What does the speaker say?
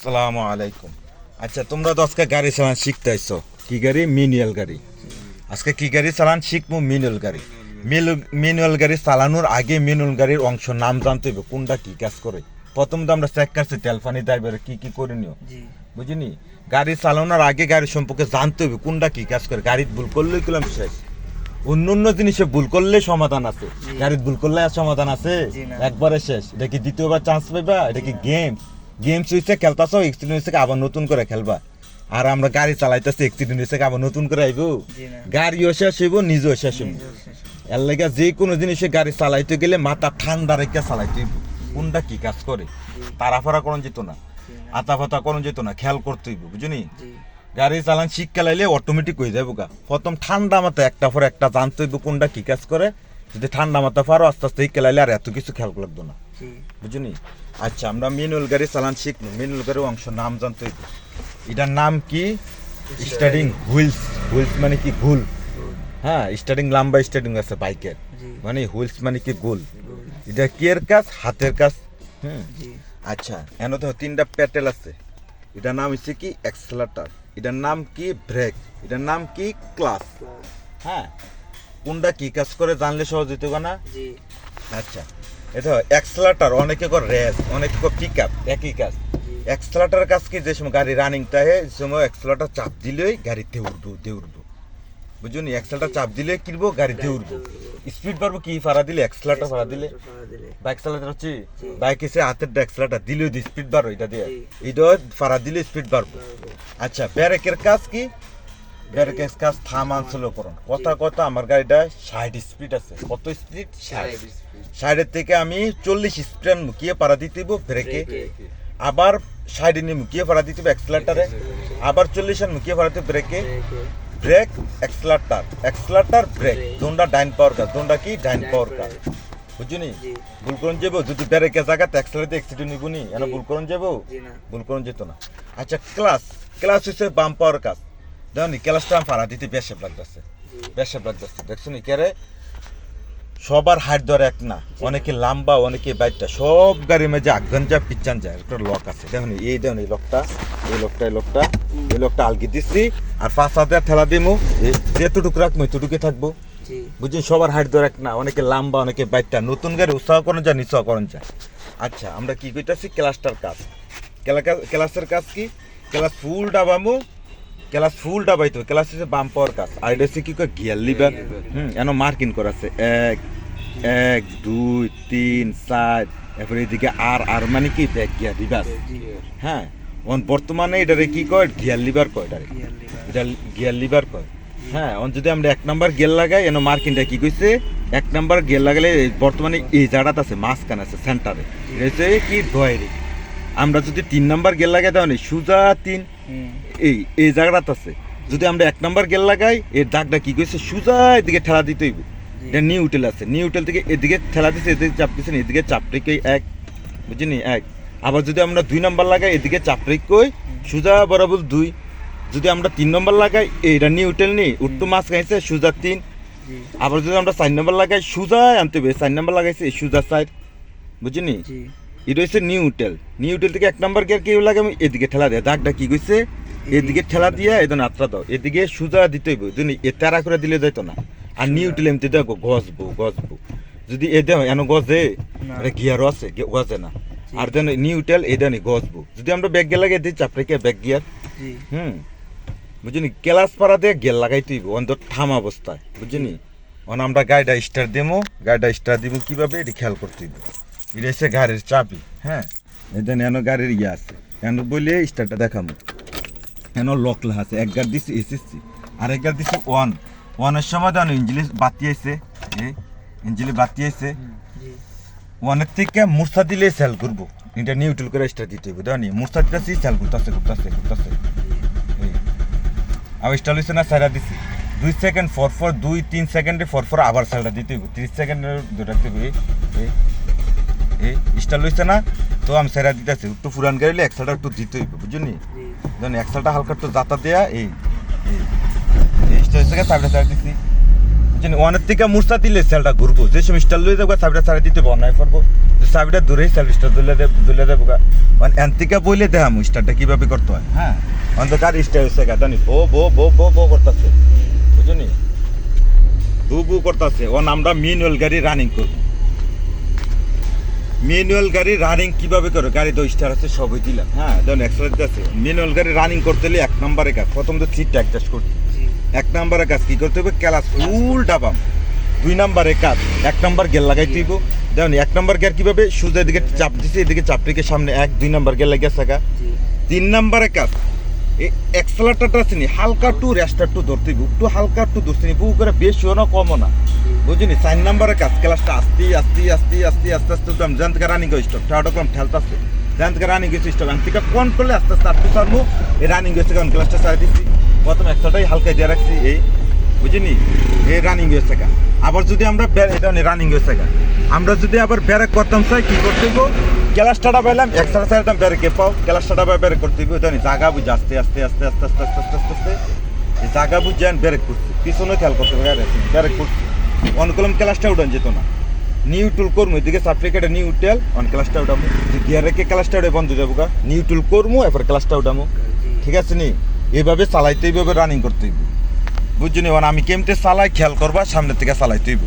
আসসালামু আলাইকুম। আচ্ছা, তোমরা তো আজকে গাড়ি চালান শিখতে আইছো। কি গাড়ি? ম্যানুয়াল গাড়ি। আজকে কি গাড়ি চালান শিখবো? ম্যানুয়াল গাড়ি। ম্যানুয়াল গাড়ি চালানোর আগে ম্যানুয়াল গাড়ির অংশ নাম জানতে হবে, কোনটা কি কাজ করে। প্রথম তো আমরা চেক করছি তেলফানি ড্রাইভার কি কি করে নিও, বুঝিনি? গাড়ি চালানোর আগে গাড়ি সম্পর্কে জানতে হবে কোনটা কি কাজ করে। গাড়ির ভুল করলেই করলাম শেষ। অন্য অন্য জিনিসে ভুল করলে সমাধান আছে, গাড়ির ভুল করলে আর সমাধান আছে? একবারে শেষ। এটা কি দ্বিতীয়বার চান্স পাইবা? এটা কি গেমস হইছে, খেলতাছো, এক্সিডেন্ট হয়েছে আবার নতুন করে খেলবা। আর আমরা গাড়ি চালাইতেছি, এক্সিডেন্ট হয়েছে আবার নতুন করে আইবো। গাড়িও শেষ হইব, নিজেও শেষ হইব। এর লেগে যে কোনো জিনিসে গাড়ি চালাইতে গেলে মাথা ঠান্ডা রেখে চালাইতে হইব, কোনটা কি কাজ করে। তাড়াফাড়া করন যেত না, আতাফাতা করন যেত না, খেয়াল করতে হইব, বুঝনি? গাড়ি চালান শিখ খেলাইলে অটোমেটিক হয়ে যাবো গা। প্রথম ঠান্ডা মাথা একটা পর একটা জানতে হইব কোনটা কি কাজ করে। যদি ঠান্ডা মাথা পারো আস্তে আস্তে খেলাইলে আর এত কিছু খেয়াল লাগতো না, বুঝনি? আচ্ছা, আমরা ম্যানুয়াল গাড়ি চালান শিখবো। ম্যানুয়াল গাড়ির অংশ নাম জানতে হইব। এটার নাম কি? Starting wheels. হুইলস মানে কি? গোল। হ্যাঁ, স্টার্টিং লম্বা স্টার্টিং আছে বাইকের, মানে হুইলস মানে কি? গোল। এটা কি এর কাজ? হাতের কাজ। আচ্ছা, এনে তো তিনটা প্যাটেল আছে। এটার নাম হচ্ছে কি? অ্যাক্সেলারেটর। এটার নাম কি? ব্রেক। এটার নাম কি? ক্লাচ। হ্যাঁ, কোনটা কি কাজ করে জানলে সহজ হইতে না? আচ্ছা, এটা অ্যাক্সেলারেটর, অনেকে করে রেস, অনেকে করে পিক আপ, একই কাজ। অ্যাক্সেলারেটরের কাজ কি? যে সময় গাড়ি রানিংটা হয় সে সময় অ্যাক্সেলারেটর চাপ দিলেই গাড়ি দেউড়বো, বুঝলি? অ্যাক্সেলারেটর চাপ দিলে কিনবো, গাড়ি দেউড়বো। স্পিড বাড়বো কি? ফাড়া দিলে, অ্যাক্সেলারেটর ফাড়া দিলে। বাইক চালাতে হচ্ছে, বাইক এসে হাতের অ্যাক্সেলারেটর দিলেও স্পিড বাড়ো, এটা দিয়ে এটা ফাড়া দিলে স্পিড বাড়বো। আচ্ছা, ব্রেকের কাজ কি? ব্রেকের কাজ থামান স্লো করুন। কথা আমার গাড়িটা 60 স্পিড আছে। কত স্পিড? 60। 60-এর থেকে আমি 40 স্পিড মুখিয়ে পাড়া দিতে হইব ব্রেকে, আবার 60 নিয়ে মুখিয়ে পাড়া দিতে হইব অ্যাক্সেলারেটরে, আবার 40 মুখিয়ে পাড়া দিতে ব্রেকে। ব্রেক, অ্যাক্সেলারেটর, ব্রেক, দোনটা ডাইন পাওয়ার কাজ। দোনটা কি? ডাইন পাওয়ার কাজ, বুঝলি? ভুল করুন যাবো যদি ব্রেকের জায়গাতে অ্যাক্সেলারেটর অ্যাক্সিডেন্ট নিব নি, এনা ভুল করুন যাবো, ভুল করুন যেত না। আচ্ছা, ক্লাচ হচ্ছে বাম পাওয়ার কাজ। দেখুন ক্লাচটা ফাড়া দিতে বেশে লাগতেছে, দেখছো নি কেরে? সবার হাইট ধরে এক না, অনেকে লম্বা, অনেকে বাইকটা। সব গাড়ির মাঝে আগান যা পিছান যায় একটা লক আছে। দেখুন দেখুন এই লকটা আলগি দিচ্ছি, আর 5,000 ঠেলা দিমু, যেতটুকু রাখবো এতটুকু থাকবো, বুঝলি? সবার হাইট ধরে এক না, অনেকে লম্বা, অনেকে বাইকটা। নতুন গাড়ি উৎসাহ করেন যায়, নিঃসাহ করেন যায়। আচ্ছা, আমরা কি কইতাছি? ক্লাচটার কাজ। ক্লাচের কাজ কি? ক্লাচ ফুল ডাবামু, ক্লাচ ফুল ডাবাইতে হবে। ক্লাচ হচ্ছে বাম পাওয়ার কাজ। আর এটা হচ্ছে কি করে? Gear liver. এন মার্কিং করা আছে 1 2 3 4। এরপরে এদিকে আর মানে কি? Back gear, reverse. হ্যাঁ, বর্তমানে এটারে কি কয়? গিয়ার লিভার কয়। এটা গিয়ার লিভার কয়। হ্যাঁ, যদি আমরা 1 নাম্বার গিয়ার লাগাই, এন মার্কিংটা কি কইছে? 1 নাম্বার গিয়ার লাগালে বর্তমানে এই জায়গাটা আছে, মাঝখানে আছে, সেন্টারে। এটা হচ্ছে কি? ডয়ারি। আমরা যদি 3 নাম্বার গিয়ার লাগাই, তাহলে সোজা 3 এই জায়গাটা আছে। যদি আমরা 1 নাম্বার গিয়ার লাগাই, এর দাগটা কি কইছে? সোজা এদিকে ঠেলা দিতে হইব। এটা নিউট্রাল আছে, নিউট্রাল থেকে এদিকে ঠেলা দিচ্ছে, এদিকে চাপ দিচ্ছে, এদিকে চাপ রেখে 1, বুঝলি? 1। আবার যদি আমরা 2 নাম্বার লাগাই, এদিকে চাপ রেখে সোজা বরাবর 2। যদি আমরা 3 নম্বর লাগাই, এটা নিউট্রাল নেই, উল্টো মাছ খাইছে, সোজা 3। আবার যদি আমরা 4 নম্বর লাগাই, সোজা আনতে হবে। 4 নম্বর লাগাইছে, সোজা 4, বুঝলি? এটা হচ্ছে নিউট্রাল থেকে 1 নাম্বার গিয়ার কেউ লাগে, আমি এদিকে ঠেলা দেয়। দাগটা কি কইছে? এদিকে ঠেলা দিয়ে এদিন আত্রা দাও, এদিকে সোজা দিতে হইব। যদি এ তারা করে দিলে যাইতো না। আর নিউট্রাল এমতি দেখো গজবো। যদি এ দেও এন গজে, গিয়ারও আছে, গজে না। আর দেন নিউট্রাল এ দেন গজবো। যদি আমরা ব্যাক গিয়ার লাগাই দিই, চাপ রেখে ব্যাক গিয়ার, বুঝলি? ক্লাস পাড়া দিয়ে গিয়ার লাগাইতে হইব অন্তত থাম অবস্থায়, বুঝলি? আমরা গাড়িটা স্টার্ট দিব কিভাবে? এটা খেয়াল করতে হইব। এটা হচ্ছে গাড়ির চাবি। হ্যাঁ, এটা এনো গাড়ির আছে, এন বলে স্টার্টটা দেখাবো। এন লক লেখা আছে, 1 গাড় দিচ্ছে এসএসসি, আর 1 গাড় দিচ্ছে 1 সময় দেন ইঞ্জিলি বাতি আছে, ওয়ানের থেকে মুসা দিলে সেল করবো। এটা নিউট্রাল করে স্টার্ট দিতে হইব। দেওয়া নি মুসা দিতেছি, সেল ঘুরতেছে। আবার স্টার্ট হয়েছে না, সাইডা দিছি 2 সেকেন্ড ফর 2-3 সেকেন্ডে ফর আবার সেলটা দিতে হইব। 30 সেকেন্ডের দুটা দিতে হইব। স্টার্ট হয়েছে না, তো আমি সেরা দিতেছি। একটু পুরান গাড়িলে এক্সেলটা একটু দিতে হইব, বুঝলি? যখন এক্সেলটা হালকা একটু যাতা দেয়া, স্টার্ট হয়েছে, সাইডটা দিছি, বুঝলি? 1-এর থেকে মুসা দিলে সেলটা ঘুরবো। যে সময় স্টার্ট লয়ে যাবো, সাইডটা দিতে বন্যায় পড়বো। চাবিটা দূরেই সার্ভিসটা দুলে দেবো গা এন্তিকা বইলে দেখাম স্টার্টটা কিভাবে করতে হয় হ্যাঁ অন্ধকার স্টার হচ্ছে গা জানি বো বো বো বো বো করতেছে বুঝলি বু বু করতেছে ও আমরা ম্যানুয়াল গাড়ি রানিং করবো ম্যানুয়াল গাড়ি রানিং কিভাবে করে গাড়ি তো স্টার আছে সবই দিলাম হ্যাঁ যেমন এক্সট্রা আছে ম্যানুয়াল গাড়ি রানিং করতে হলে 1 নম্বরে কাজ প্রথম তো সিটটা অ্যাডজাস্ট করতে 1 নম্বরে কাজ কি করতে হবে ক্লাস ফুল ডাবাম 2 নম্বরে কাজ 1 নম্বর গিয়ার লাগাইতে হইব যেমন 1 নম্বর গিয়ার কিভাবে সোজা এদিকে চাপ দিছে এদিকে চাপ রেখে সামনে 2 নম্বর গিয়ার লাগিয়ে থাকা 3 নম্বরে কাজ এই এক্সেলারেটরটা আছে নি হালকা টু রেস্টার টু ধরতে হইব একটু হালকা টু ধরতে নিব করে বেশিও না কমও না বুঝিনি 4 নম্বরে কাজ ক্লাসটা আস্তে আস্তে আস্তে আস্তে আস্তে আস্তে দাম জান থেকে রানিং স্টপ ঠাডা কম ঠেলতাছে জান থেকে রানিং স্টপ আমি থেকে কোন করলে আস্তে আস্তে আটটু সারমু এই রানিং হয়েছে কারণ ক্লাসটা সারা দিচ্ছি প্রথম একসাটাই হালকা দিয়ে রাখছি এই বুঝিনি এই রানিং হয়েছে কা আবার যদি আমরা এটা রানিং হয়েছে কা আমরা যদি আবার ব্যারেক করতাম চাই কি করতে হইব ক্লাসটা পাইলাম একসাথে সাইডাম ব্যারেকে পাও ক্লাসটা ব্যারেক করতে হইব জানি জায়গা বুঝে আস্তে আস্তে আস্তে আস্তে আস্তে আস্তে আস্তে আস্তে এই জায়গা বুঝে ব্যারেক করছি পিছনে খেয়াল করতে হবে ব্যারেক করছি অন কলম ক্লাসটা উঠান যেত না নিউট্রাল করমু এদিকে সাপ্লিকেটে নিউট্রাল অন ক্লাসটা উঠামু গিয়ার রেখে ক্লাসটা উঠে বন্ধ যাবো গা নিউট্রাল করমু এরপর ক্লাসটা উঠামু ঠিক আছে নি এইভাবে চালাইতে এইভাবে রানিং করতে হইব বুঝছি নি আমি কেমতে চালাই খেয়াল করবা সামনের থেকে চালাইতে হইব